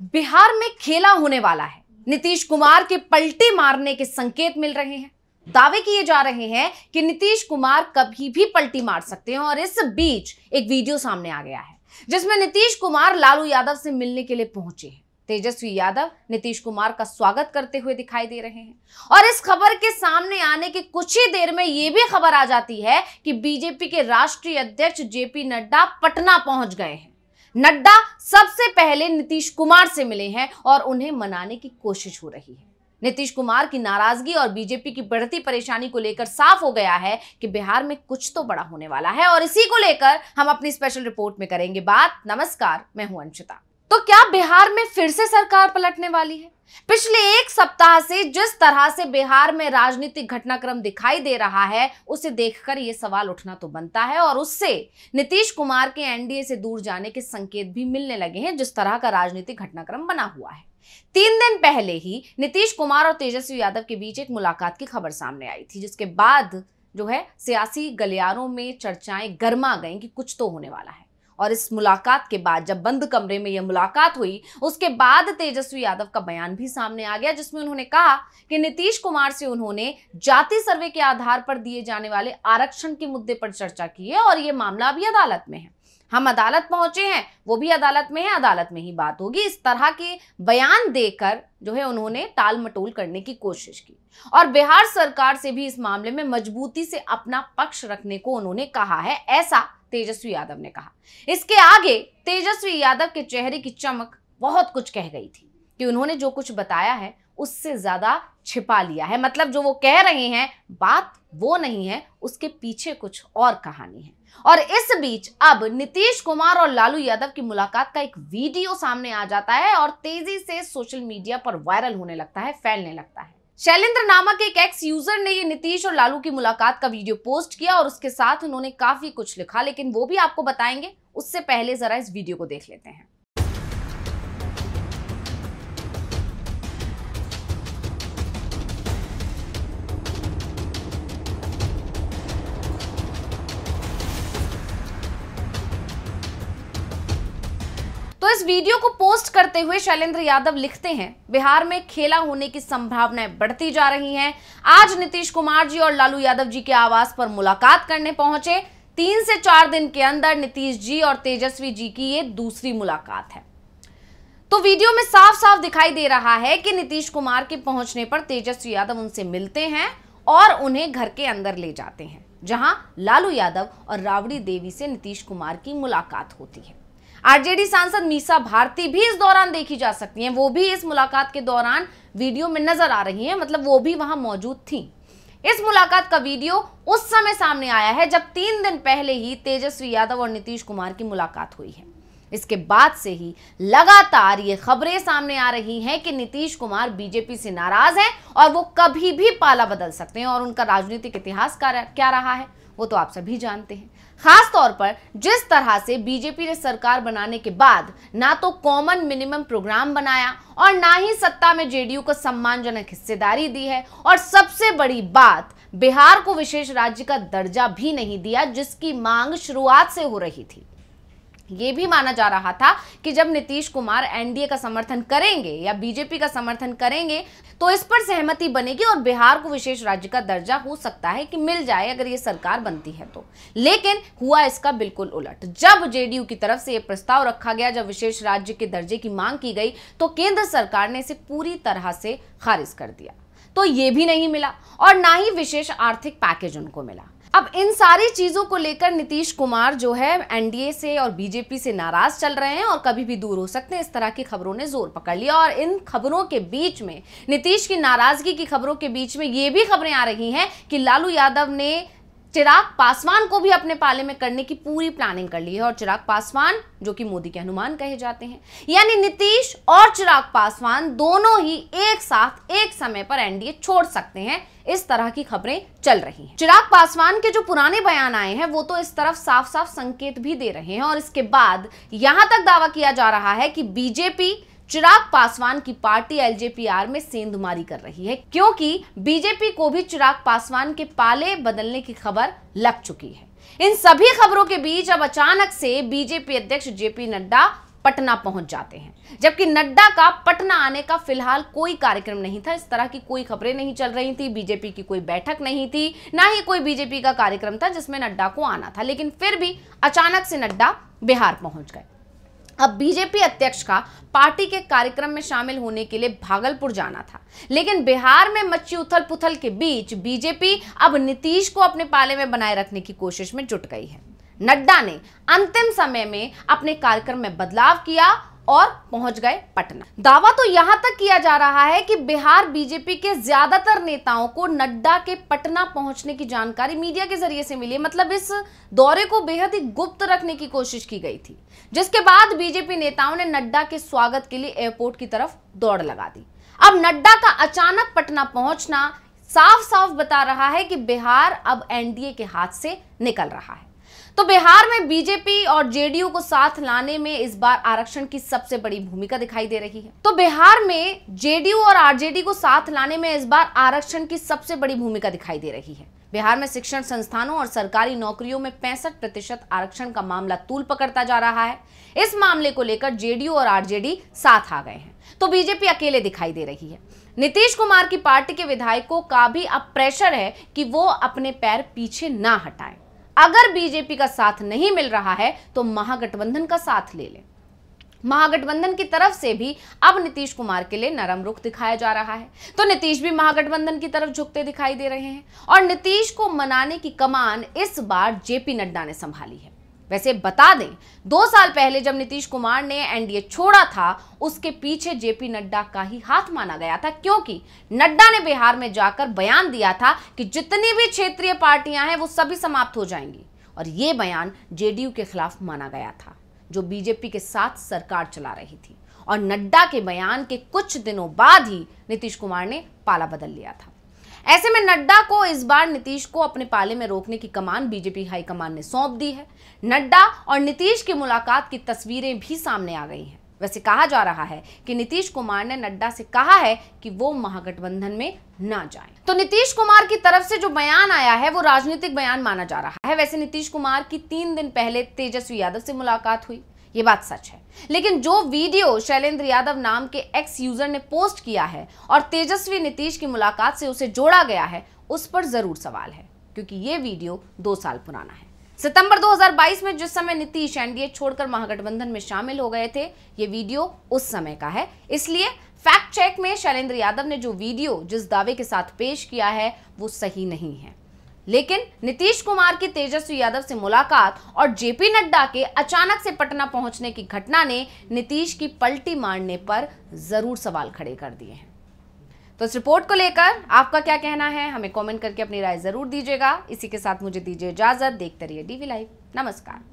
बिहार में खेला होने वाला है। नीतीश कुमार के पलटी मारने के संकेत मिल रहे हैं। दावे किए जा रहे हैं कि नीतीश कुमार कभी भी पलटी मार सकते हैं और इस बीच एक वीडियो सामने आ गया है जिसमें नीतीश कुमार लालू यादव से मिलने के लिए पहुंचे हैं। तेजस्वी यादव नीतीश कुमार का स्वागत करते हुए दिखाई दे रहे हैं और इस खबर के सामने आने के कुछ ही देर में यह भी खबर आ जाती है कि बीजेपी के राष्ट्रीय अध्यक्ष जेपी नड्डा पटना पहुंच गए हैं। नड्डा सबसे पहले नीतीश कुमार से मिले हैं और उन्हें मनाने की कोशिश हो रही है। नीतीश कुमार की नाराजगी और बीजेपी की बढ़ती परेशानी को लेकर साफ हो गया है कि बिहार में कुछ तो बड़ा होने वाला है और इसी को लेकर हम अपनी स्पेशल रिपोर्ट में करेंगे बात। नमस्कार, मैं हूं अंशिता। तो क्या बिहार में फिर से सरकार पलटने वाली है? पिछले एक सप्ताह से जिस तरह से बिहार में राजनीतिक घटनाक्रम दिखाई दे रहा है उसे देखकर यह सवाल उठना तो बनता है और उससे नीतीश कुमार के एनडीए से दूर जाने के संकेत भी मिलने लगे हैं। जिस तरह का राजनीतिक घटनाक्रम बना हुआ है, 3 दिन पहले ही नीतीश कुमार और तेजस्वी यादव के बीच एक मुलाकात की खबर सामने आई थी, जिसके बाद जो है सियासी गलियारों में चर्चाएं गर्मा गईं कि कुछ तो होने वाला है। और इस मुलाकात के बाद जब बंद कमरे में यह मुलाकात हुई उसके बाद तेजस्वी यादव का बयान भी सामने आ गया, जिसमें उन्होंने कहा कि नीतीश कुमार से उन्होंने जाति सर्वे के आधार पर दिए जाने वाले आरक्षण के मुद्दे पर चर्चा की है और यह मामला अभी अदालत में है। हम अदालत पहुंचे हैं, वो भी अदालत में है, अदालत में ही बात होगी। इस तरह के बयान देकर जो है उन्होंने टाल मटोल करने की कोशिश की और बिहार सरकार से भी इस मामले में मजबूती से अपना पक्ष रखने को उन्होंने कहा है, ऐसा तेजस्वी यादव ने कहा। इसके आगे तेजस्वी यादव के चेहरे की चमक बहुत कुछ कह गई थी कि उन्होंने जो कुछ बताया है उससे ज्यादा छिपा लिया है। मतलब जो वो कह रहे हैं बात वो नहीं है, उसके पीछे कुछ और कहानी है। और इस बीच अब नीतीश कुमार और लालू यादव की मुलाकात का एक वीडियो सामने आ जाता है और तेजी से सोशल मीडिया पर वायरल होने लगता है, फैलने लगता है। शैलेंद्र नामक एक एक्स यूजर ने ये नीतीश और लालू की मुलाकात का वीडियो पोस्ट किया और उसके साथ उन्होंने काफी कुछ लिखा, लेकिन वो भी आपको बताएंगे। उससे पहले जरा इस वीडियो को देख लेते हैं। तो इस वीडियो को पोस्ट करते हुए शैलेंद्र यादव लिखते हैं, बिहार में खेला होने की संभावनाएं बढ़ती जा रही हैं। आज नीतीश कुमार जी और लालू यादव जी के आवास पर मुलाकात करने पहुंचे। 3 से 4 दिन के अंदर नीतीश जी और तेजस्वी जी की ये दूसरी मुलाकात है। तो वीडियो में साफ साफ दिखाई दे रहा है कि नीतीश कुमार के पहुंचने पर तेजस्वी यादव उनसे मिलते हैं और उन्हें घर के अंदर ले जाते हैं, जहां लालू यादव और राबड़ी देवी से नीतीश कुमार की मुलाकात होती है। आरजेडी सांसद मीसा भारती भी इस दौरान देखी जा सकती हैं, वो भी इस मुलाकात के दौरान वीडियो में नजर आ रही हैं, मतलब वो भी वहां मौजूद थी। इस मुलाकात का वीडियो उस समय सामने आया है जब 3 दिन पहले ही तेजस्वी यादव और नीतीश कुमार की मुलाकात हुई है। इसके बाद से ही लगातार ये खबरें सामने आ रही हैं कि नीतीश कुमार बीजेपी से नाराज हैं और वो कभी भी पाला बदल सकते हैं और उनका राजनीतिक इतिहास क्या रहा है वो तो आप सभी जानते हैं। खास तौर पर जिस तरह से बीजेपी ने सरकार बनाने के बाद ना तो कॉमन मिनिमम प्रोग्राम बनाया और ना ही सत्ता में जेडीयू को सम्मानजनक हिस्सेदारी दी है और सबसे बड़ी बात, बिहार को विशेष राज्य का दर्जा भी नहीं दिया, जिसकी मांग शुरुआत से हो रही थी। यह भी माना जा रहा था कि जब नीतीश कुमार एनडीए का समर्थन करेंगे या बीजेपी का समर्थन करेंगे तो इस पर सहमति बनेगी और बिहार को विशेष राज्य का दर्जा हो सकता है कि मिल जाए अगर ये सरकार बनती है तो। लेकिन हुआ इसका बिल्कुल उलट। जब जेडीयू की तरफ से यह प्रस्ताव रखा गया, जब विशेष राज्य के दर्जे की मांग की गई, तो केंद्र सरकार ने इसे पूरी तरह से खारिज कर दिया। तो ये भी नहीं मिला और ना ही विशेष आर्थिक पैकेज उनको मिला। अब इन सारी चीजों को लेकर नीतीश कुमार जो है एनडीए से और बीजेपी से नाराज चल रहे हैं और कभी भी दूर हो सकते हैं, इस तरह की खबरों ने जोर पकड़ लिया। और इन खबरों के बीच में, नीतीश की नाराजगी की खबरों के बीच में ये भी खबरें आ रही हैं कि लालू यादव ने चिराग पासवान को भी अपने पाले में करने की पूरी प्लानिंग कर ली है। और चिराग पासवान जो कि मोदी के हनुमान कहे जाते हैं, यानी नीतीश और चिराग पासवान दोनों ही एक साथ एक समय पर एनडीए छोड़ सकते हैं, इस तरह की खबरें चल रही हैं। चिराग पासवान के जो पुराने बयान आए हैं वो तो इस तरफ साफ साफ संकेत भी दे रहे हैं और इसके बाद यहां तक दावा किया जा रहा है कि बीजेपी चिराग पासवान की पार्टी एलजेपीआर में सेंधमारी कर रही है, क्योंकि बीजेपी को भी चिराग पासवान के पाले बदलने की खबर लग चुकी है। इन सभी खबरों के बीच अब अचानक से बीजेपी अध्यक्ष जेपी नड्डा पटना पहुंच जाते हैं, जबकि नड्डा का पटना आने का फिलहाल कोई कार्यक्रम नहीं था। इस तरह की कोई खबरें नहीं चल रही थी, बीजेपी की कोई बैठक नहीं थी, ना ही कोई बीजेपी का कार्यक्रम था जिसमें नड्डा को आना था। लेकिन फिर भी अचानक से नड्डा बिहार पहुंच गए। अब बीजेपी अध्यक्ष का पार्टी के कार्यक्रम में शामिल होने के लिए भागलपुर जाना था, लेकिन बिहार में मची उथल पुथल के बीच बीजेपी अब नीतीश को अपने पाले में बनाए रखने की कोशिश में जुट गई है। नड्डा ने अंतिम समय में अपने कार्यक्रम में बदलाव किया और पहुंच गए पटना। दावा तो यहां तक किया जा रहा है कि बिहार बीजेपी के ज्यादातर नेताओं को नड्डा के पटना पहुंचने की जानकारी मीडिया के जरिए से मिली। मतलब इस दौरे को बेहद ही गुप्त रखने की कोशिश की गई थी, जिसके बाद बीजेपी नेताओं ने नड्डा के स्वागत के लिए एयरपोर्ट की तरफ दौड़ लगा दी। अब नड्डा का अचानक पटना पहुंचना साफ साफ बता रहा है कि बिहार अब एनडीए के हाथ से निकल रहा है। तो बिहार में बीजेपी और जेडीयू को साथ लाने में इस बार आरक्षण की सबसे बड़ी भूमिका दिखाई दे रही है। तो बिहार में जेडीयू और आरजेडी को साथ लाने में इस बार आरक्षण की सबसे बड़ी भूमिका दिखाई दे रही है। बिहार में शिक्षण संस्थानों और सरकारी नौकरियों में 65% आरक्षण का मामला तूल पकड़ता जा रहा है। इस मामले को लेकर जेडीयू और आरजेडी साथ आ गए हैं, तो बीजेपी अकेले दिखाई दे रही है। नीतीश कुमार की पार्टी के विधायकों का भी अब प्रेशर है कि वो अपने पैर पीछे ना हटाएं। अगर बीजेपी का साथ नहीं मिल रहा है तो महागठबंधन का साथ ले लें। महागठबंधन की तरफ से भी अब नीतीश कुमार के लिए नरम रुख दिखाया जा रहा है, तो नीतीश भी महागठबंधन की तरफ झुकते दिखाई दे रहे हैं और नीतीश को मनाने की कमान इस बार जेपी नड्डा ने संभाली है। वैसे बता दें, 2 साल पहले जब नीतीश कुमार ने एनडीए छोड़ा था, उसके पीछे जेपी नड्डा का ही हाथ माना गया था, क्योंकि नड्डा ने बिहार में जाकर बयान दिया था कि जितनी भी क्षेत्रीय पार्टियां हैं वो सभी समाप्त हो जाएंगी, और ये बयान जेडीयू के खिलाफ माना गया था, जो बीजेपी के साथ सरकार चला रही थी। और नड्डा के बयान के कुछ दिनों बाद ही नीतीश कुमार ने पाला बदल लिया था। ऐसे में नड्डा को इस बार नीतीश को अपने पाले में रोकने की कमान बीजेपी हाईकमान ने सौंप दी है। नड्डा और नीतीश की मुलाकात की तस्वीरें भी सामने आ गई हैं। वैसे कहा जा रहा है कि नीतीश कुमार ने नड्डा से कहा है कि वो महागठबंधन में ना जाएं। तो नीतीश कुमार की तरफ से जो बयान आया है वो राजनीतिक बयान माना जा रहा है। वैसे नीतीश कुमार की 3 दिन पहले तेजस्वी यादव से मुलाकात हुई, ये बात सच है, लेकिन जो वीडियो शैलेंद्र यादव नाम के एक्स यूजर ने पोस्ट किया है और तेजस्वी नीतीश की मुलाकात से उसे जोड़ा गया है, उस पर जरूर सवाल है, क्योंकि ये वीडियो 2 साल पुराना है। सितंबर 2022 में जिस समय नीतीश एनडीए छोड़कर महागठबंधन में शामिल हो गए थे, ये वीडियो उस समय का है। इसलिए फैक्ट चेक में शैलेंद्र यादव ने जो वीडियो जिस दावे के साथ पेश किया है वो सही नहीं है। लेकिन नीतीश कुमार की तेजस्वी यादव से मुलाकात और जेपी नड्डा के अचानक से पटना पहुंचने की घटना ने नीतीश की पलटी मारने पर जरूर सवाल खड़े कर दिए हैं। तो इस रिपोर्ट को लेकर आपका क्या कहना है, हमें कमेंट करके अपनी राय जरूर दीजिएगा। इसी के साथ मुझे दीजिए इजाजत। देखते रहिए डीवी लाइव। नमस्कार।